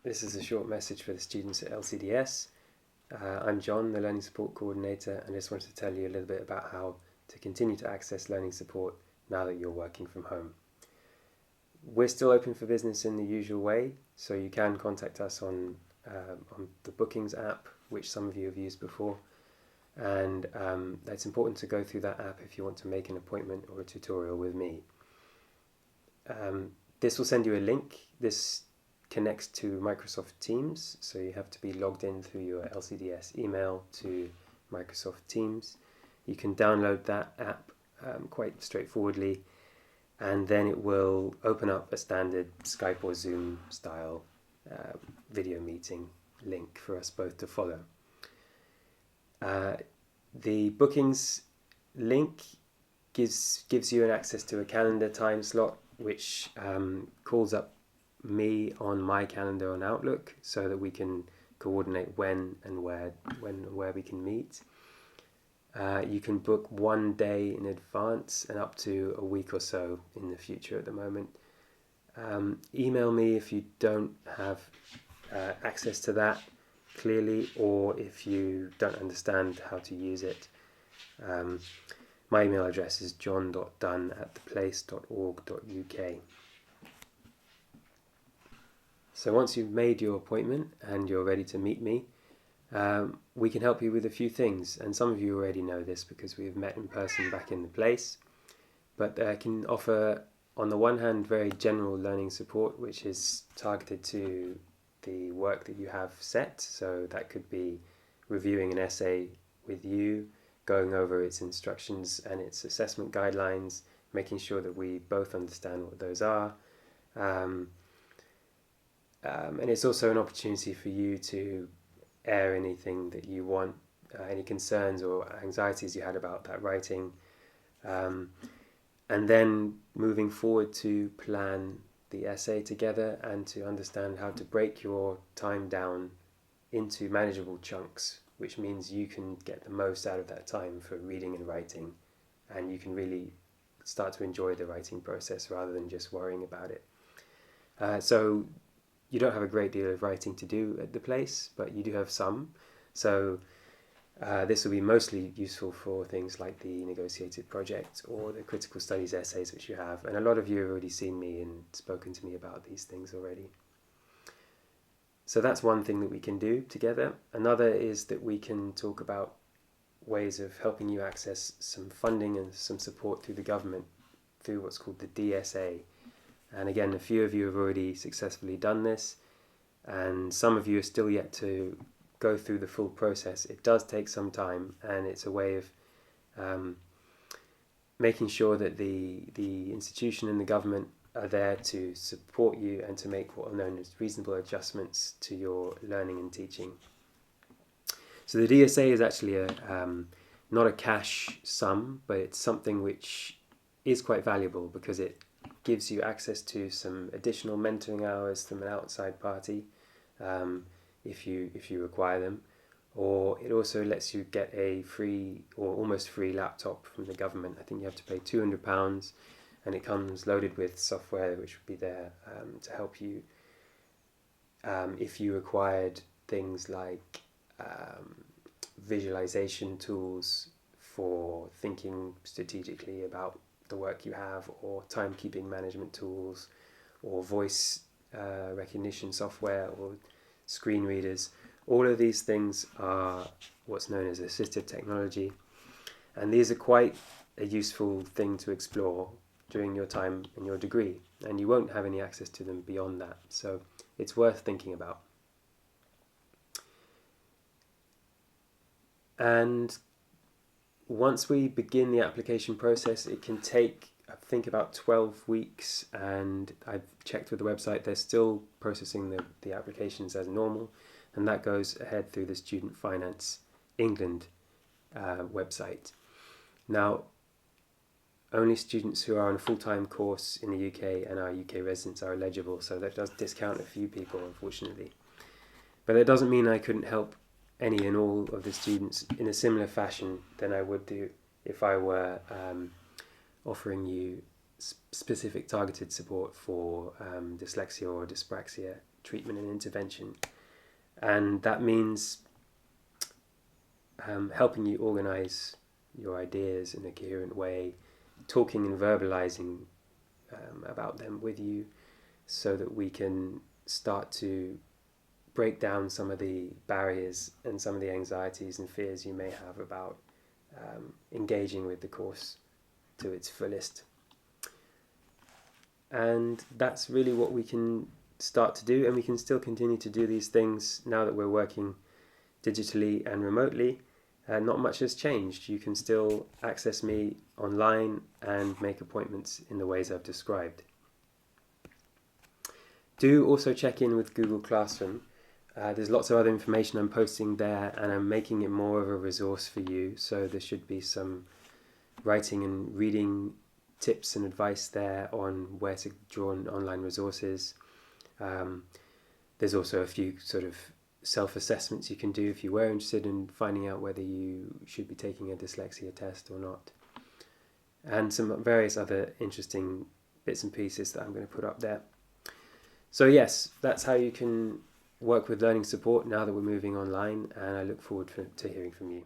This is a short message for the students at LCDS. I'm John, the Learning Support Coordinator, and I just wanted to tell you a little bit about how to continue to access learning support now that you're working from home. We're still open for business in the usual way, so you can contact us on the Bookings app, which some of you have used before, and it's important to go through that app if you want to make an appointment or a tutorial with me. This will send you a link. This connects to Microsoft Teams, so you have to be logged in through your LCDS email to Microsoft Teams. You can download that app quite straightforwardly, and then it will open up a standard Skype or Zoom style video meeting link for us both to follow. The bookings link gives you an access to a calendar time slot which calls up me on my calendar on Outlook so that we can coordinate when and where we can meet. You can book 1 day in advance and up to a week or so in the future at the moment. Email me if you don't have access to that clearly, or if you don't understand how to use it. My email address is john.dunn@theplace.org.uk. So once you've made your appointment and you're ready to meet me, we can help you with a few things, and some of you already know this because we've met in person back in the place, but I can offer, on the one hand, very general learning support which is targeted to the work that you have set. So that could be reviewing an essay with you, going over its instructions and its assessment guidelines, making sure that we both understand what those are. And it's also an opportunity for you to air anything that you want, any concerns or anxieties you had about that writing, and then moving forward to plan the essay together and to understand how to break your time down into manageable chunks, which means you can get the most out of that time for reading and writing, and you can really start to enjoy the writing process rather than just worrying about it. So you don't have a great deal of writing to do at the place, but you do have some. So this will be mostly useful for things like the negotiated project or the critical studies essays which you have. And a lot of you have already seen me and spoken to me about these things already. So that's one thing that we can do together. Another is that we can talk about ways of helping you access some funding and some support through the government through what's called the DSA. And again, a few of you have already successfully done this, and some of you are still yet to go through the full process. It does take some time, and it's a way of making sure that the institution and the government are there to support you and to make what are known as reasonable adjustments to your learning and teaching. So the DSA is actually not a cash sum, but it's something which is quite valuable because it gives you access to some additional mentoring hours from an outside party if you require them, or it also lets you get a free or almost free laptop from the government. I think you have to pay £200, and it comes loaded with software which would be there to help you if you required things like visualization tools for thinking strategically about the work you have, or timekeeping management tools, or voice recognition software, or screen readers. All of these things are what's known as assistive technology, and these are quite a useful thing to explore during your time in your degree, and you won't have any access to them beyond that, so it's worth thinking about. And once we begin the application process, it can take, I think, about 12 weeks, and I've checked with the website, they're still processing the applications as normal, and that goes ahead through the Student Finance England website. Now, only students who are on a full-time course in the UK and are UK residents are eligible, so that does discount a few people, unfortunately. But that doesn't mean I couldn't help any and all of the students in a similar fashion than I would do if I were offering you specific targeted support for dyslexia or dyspraxia treatment and intervention. And that means helping you organize your ideas in a coherent way, talking and verbalizing about them with you, so that we can start to break down some of the barriers and some of the anxieties and fears you may have about engaging with the course to its fullest. And that's really what we can start to do, and we can still continue to do these things now that we're working digitally and remotely. Not much has changed. You can still access me online and make appointments in the ways I've described. Do also check in with Google Classroom. There's lots of other information I'm posting there, and I'm making it more of a resource for you. So there should be some writing and reading tips and advice there on where to draw on online resources. There's also a few sort of self-assessments you can do if you were interested in finding out whether you should be taking a dyslexia test or not. And some various other interesting bits and pieces that I'm going to put up there. So yes, that's how you can work with learning support now that we're moving online, and I look forward to hearing from you.